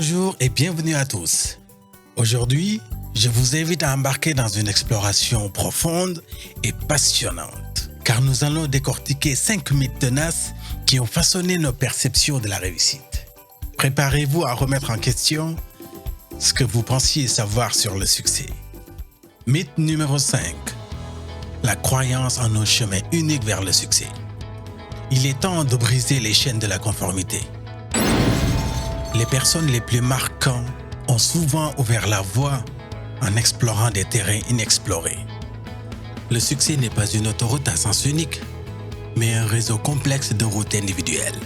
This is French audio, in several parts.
Bonjour et bienvenue à tous. Aujourd'hui, je vous invite à embarquer dans une exploration profonde et passionnante, car nous allons décortiquer 5 mythes tenaces qui ont façonné nos perceptions de la réussite. Préparez-vous à remettre en question ce que vous pensiez savoir sur le succès. Mythe numéro 5. La croyance en un chemin unique vers le succès. Il est temps de briser les chaînes de la conformité. Les personnes les plus marquantes ont souvent ouvert la voie en explorant des terrains inexplorés. Le succès n'est pas une autoroute à sens unique, mais un réseau complexe de routes individuelles.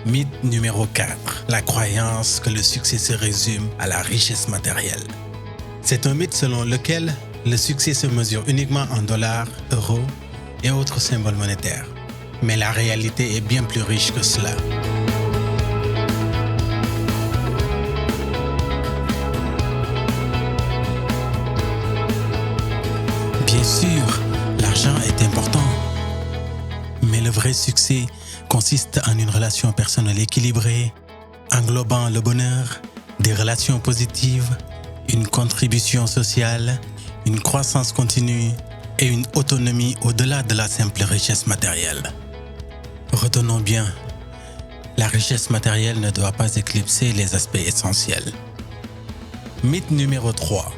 Mythe numéro 4. La croyance que le succès se résume à la richesse matérielle. C'est un mythe selon lequel le succès se mesure uniquement en dollars, euros et autres symboles monétaires. Mais la réalité est bien plus riche que cela. Bien sûr, l'argent est important, mais le vrai succès consiste en une relation personnelle équilibrée, englobant le bonheur, des relations positives, une contribution sociale, une croissance continue et une autonomie au-delà de la simple richesse matérielle. Retenons bien, la richesse matérielle ne doit pas éclipser les aspects essentiels. Mythe numéro 3.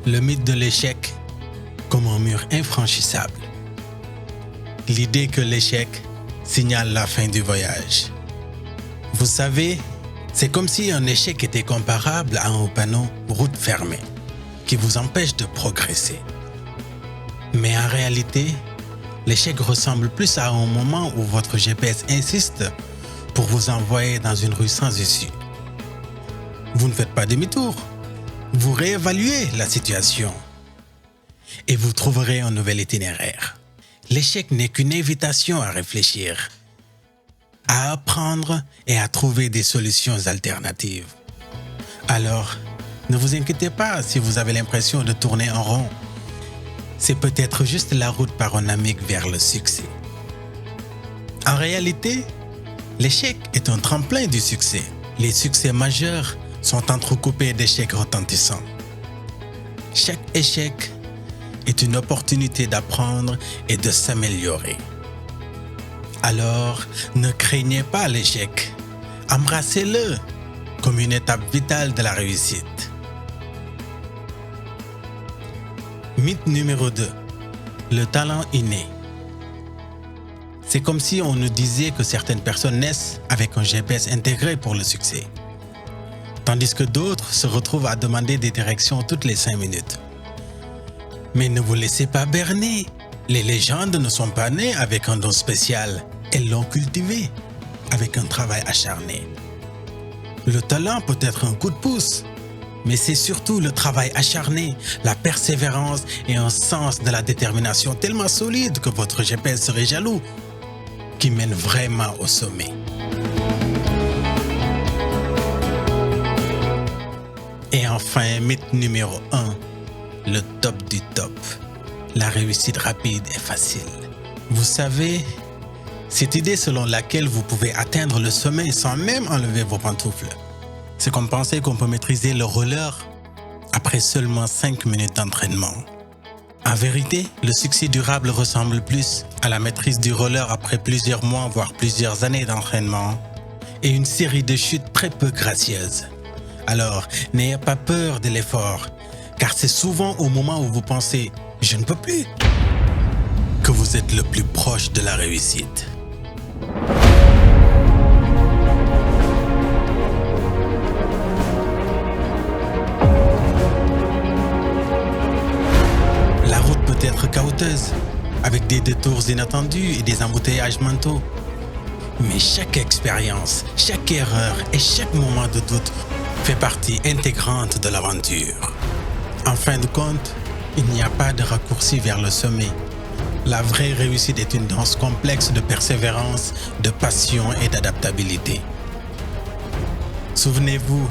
Le mythe de l'échec comme un mur infranchissable. L'idée que l'échec signale la fin du voyage. Vous savez, c'est comme si un échec était comparable à un panneau « route fermée » qui vous empêche de progresser. Mais en réalité, l'échec ressemble plus à un moment où votre GPS insiste pour vous envoyer dans une rue sans issue. Vous ne faites pas demi-tour, vous réévaluez la situation et vous trouverez un nouvel itinéraire. L'échec n'est qu'une invitation à réfléchir, à apprendre et à trouver des solutions alternatives. Alors, ne vous inquiétez pas si vous avez l'impression de tourner en rond. C'est peut-être juste la route panoramique vers le succès. En réalité, l'échec est un tremplin du succès. Les succès majeurs sont entrecoupés d'échecs retentissants. Chaque échec est une opportunité d'apprendre et de s'améliorer. Alors, ne craignez pas l'échec. Embrassez-le comme une étape vitale de la réussite. Mythe numéro 2. Le talent inné. C'est comme si on nous disait que certaines personnes naissent avec un GPS intégré pour le succès, tandis que d'autres se retrouvent à demander des directions toutes les 5 minutes. Mais ne vous laissez pas berner. Les légendes ne sont pas nées avec un don spécial. Elles l'ont cultivé avec un travail acharné. Le talent peut être un coup de pouce, mais c'est surtout le travail acharné, la persévérance et un sens de la détermination tellement solide que votre GPS serait jaloux, qui mène vraiment au sommet. Et enfin, mythe numéro 1. Le top du top. La réussite rapide et facile. Vous savez, cette idée selon laquelle vous pouvez atteindre le sommet sans même enlever vos pantoufles. C'est comme penser qu'on peut maîtriser le roller après seulement 5 minutes d'entraînement. En vérité, le succès durable ressemble plus à la maîtrise du roller après plusieurs mois, voire plusieurs années d'entraînement et une série de chutes très peu gracieuses. Alors, n'ayez pas peur de l'effort, car c'est souvent au moment où vous pensez « je ne peux plus » que vous êtes le plus proche de la réussite. La route peut être chaotique, avec des détours inattendus et des embouteillages mentaux. Mais chaque expérience, chaque erreur et chaque moment de doute fait partie intégrante de l'aventure. En fin de compte, il n'y a pas de raccourci vers le sommet. La vraie réussite est une danse complexe de persévérance, de passion et d'adaptabilité. Souvenez-vous,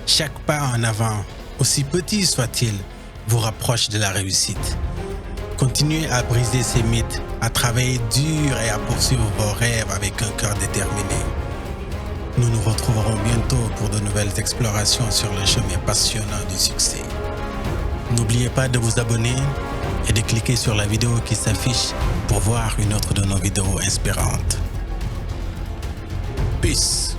chaque pas en avant, aussi petit soit-il, vous rapproche de la réussite. Continuez à briser ces mythes, à travailler dur et à poursuivre vos rêves avec un cœur déterminé. Nous nous retrouverons bientôt pour de nouvelles explorations sur le chemin passionnant du succès. N'oubliez pas de vous abonner et de cliquer sur la vidéo qui s'affiche pour voir une autre de nos vidéos inspirantes. Peace.